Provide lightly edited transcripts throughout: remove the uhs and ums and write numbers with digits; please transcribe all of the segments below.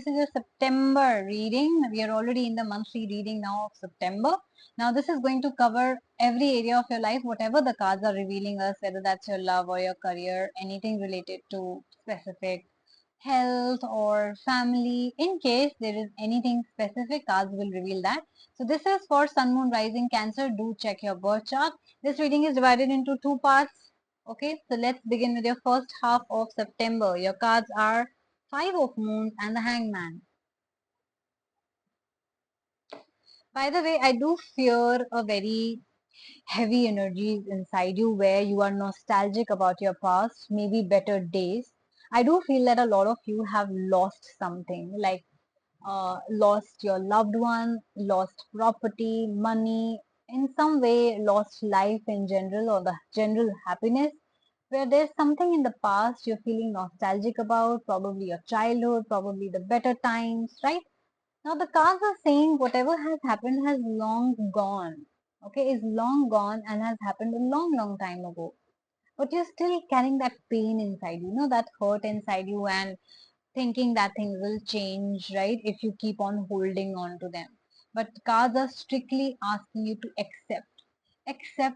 This is your September reading. We are already in the monthly reading now of September. Now this is going to cover every area of your life, whatever the cards are revealing us, whether that's your love or your career, anything related to specific health or family. In case there is anything specific, cards will reveal that. So this is for Sun, Moon, Rising, Cancer. Do check your birth chart. This reading is divided into two parts. Okay, so let's begin with your first half of September. Your cards are Five of Moons and the Hangman. By the way, I do fear a very heavy energies inside you where you are nostalgic about your past, maybe better days. I do feel that a lot of you have lost something, like lost your loved one, lost property, money, in some way lost life in general or the general happiness, where there's something in the past you're feeling nostalgic about, probably your childhood, probably the better times, right? Now the cards are saying whatever has happened has long gone, okay, is long gone and has happened a long, long time ago. But you're still carrying that pain inside you, know, that hurt inside you and thinking that things will change, right, if you keep on holding on to them. But cards are strictly asking you to accept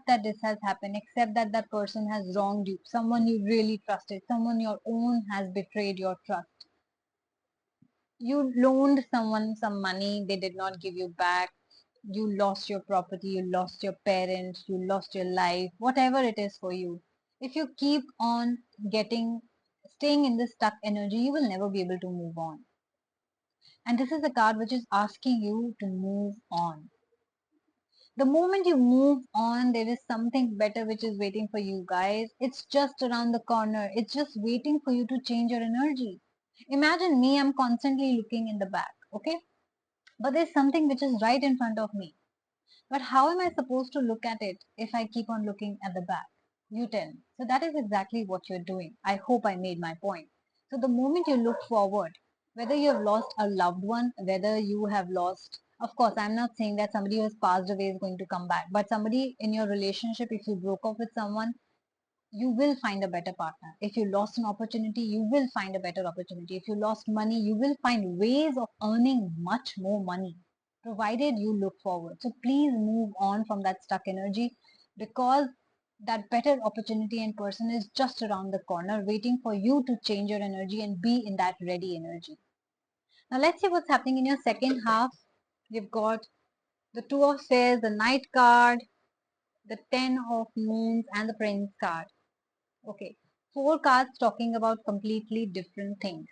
that this has happened, accept that that person has wronged you, someone you really trusted, someone your own has betrayed your trust. You loaned someone some money, they did not give you back, you lost your property, you lost your parents, you lost your life, whatever it is for you. If you keep on staying in this stuck energy, you will never be able to move on. And this is a card which is asking you to move on. The moment you move on, there is something better which is waiting for you guys. It's just around the corner. It's just waiting for you to change your energy. Imagine me, I'm constantly looking in the back, okay? But there's something which is right in front of me. But how am I supposed to look at it if I keep on looking at the back? You tell me. So that is exactly what you're doing. I hope I made my point. So the moment you look forward, whether you have lost a loved one, whether you have lost, of course, I'm not saying that somebody who has passed away is going to come back, but somebody in your relationship, if you broke up with someone, you will find a better partner. If you lost an opportunity, you will find a better opportunity. If you lost money, you will find ways of earning much more money, provided you look forward. So please move on from that stuck energy, because that better opportunity and person is just around the corner waiting for you to change your energy and be in that ready energy. Now let's see what's happening in your second half. We've got the Two of Spades, the Knight card, the Ten of Moons and the Prince card. Okay, four cards talking about completely different things.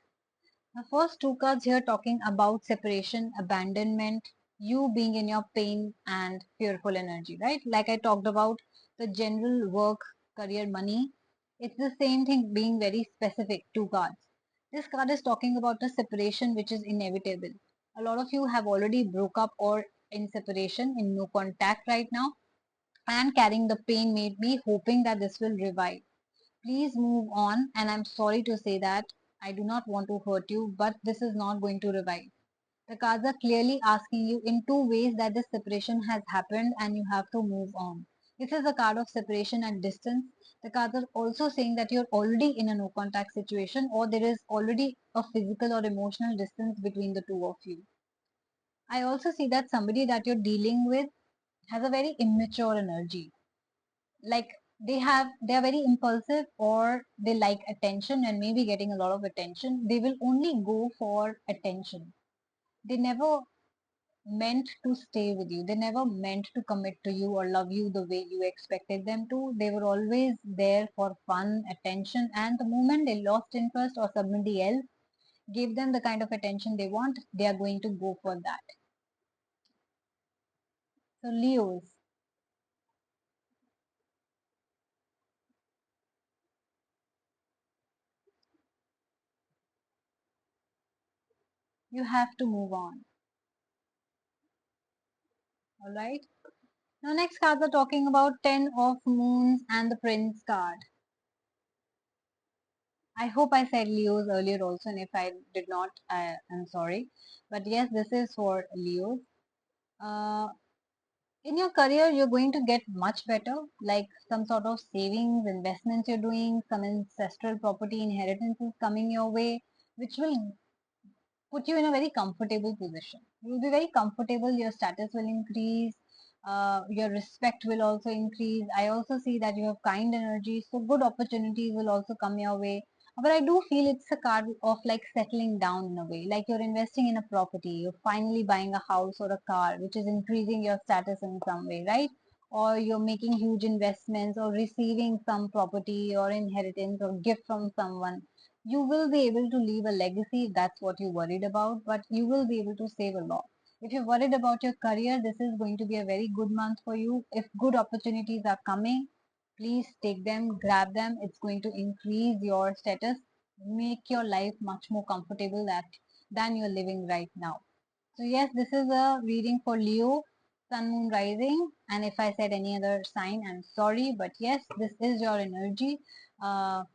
The first two cards here talking about separation, abandonment, you being in your pain and fearful energy, right? Like I talked about the general work, career, money. It's the same thing being very specific, two cards. This card is talking about a separation which is inevitable. A lot of you have already broke up or in separation, in no contact right now, and carrying the pain made me hoping that this will revive. Please move on, and I'm sorry to say that I do not want to hurt you, but this is not going to revive. The cards are clearly asking you in two ways that this separation has happened and you have to move on. This is a card of separation and distance. The cards are also saying that you're already in a no contact situation, or there is already a physical or emotional distance between the two of you. I also see that somebody that you're dealing with has a very immature energy, like they are very impulsive, or they like attention and maybe getting a lot of attention. They will only go for attention. They never meant to stay with you, they never meant to commit to you or love you the way you expected them to. They were always there for fun, attention, and the moment they lost interest or somebody else gave them the kind of attention they want, they are going to go for that. So Leos, you have to move on. All right. Now next cards are talking about Ten of Moons and the Prince card. I hope I said Leos earlier also, and if I did not, I'm sorry. But yes, this is for Leos. Uh, in your career, you're going to get much better, like some sort of savings, investments you're doing, some ancestral property inheritance is coming your way, which will put you in a very comfortable position. You'll be very comfortable, your status will increase, your respect will also increase. I also see that you have kind energy, so good opportunities will also come your way. But I do feel it's a card of like settling down in a way, like you're investing in a property, you're finally buying a house or a car, which is increasing your status in some way, right? Or you're making huge investments or receiving some property or inheritance or gift from someone. You will be able to leave a legacy if that's what you worried about, but you will be able to save a lot. If you're worried about your career, this is going to be a very good month for you. If good opportunities are coming, please take them, grab them. It's going to increase your status, make your life much more comfortable than you're living right now. So yes, this is a reading for Leo, Sun, Moon, Rising. And if I said any other sign, I'm sorry, but yes, this is your energy. Uh,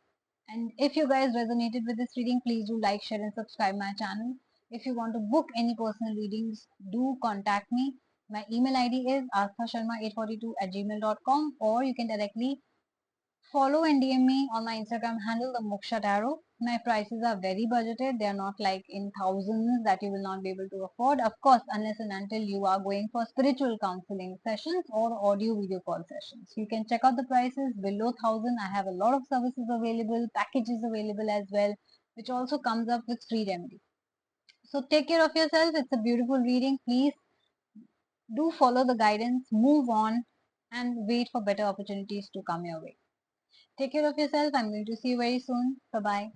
and if you guys resonated with this reading, please do like, share, and subscribe my channel. If you want to book any personal readings, do contact me. My email ID is asthasharma842@gmail.com, or you can directly follow and DM me on my Instagram handle, the Moksha Tarot. My prices are very budgeted. They are not like in thousands that you will not be able to afford. Of course, unless and until you are going for spiritual counseling sessions or audio video call sessions. You can check out the prices below 1,000. I have a lot of services available, packages available as well, which also comes up with free remedy. So take care of yourself. It's a beautiful reading. Please do follow the guidance, move on, and wait for better opportunities to come your way. Take care of yourself. I'm going to see you very soon. Bye bye.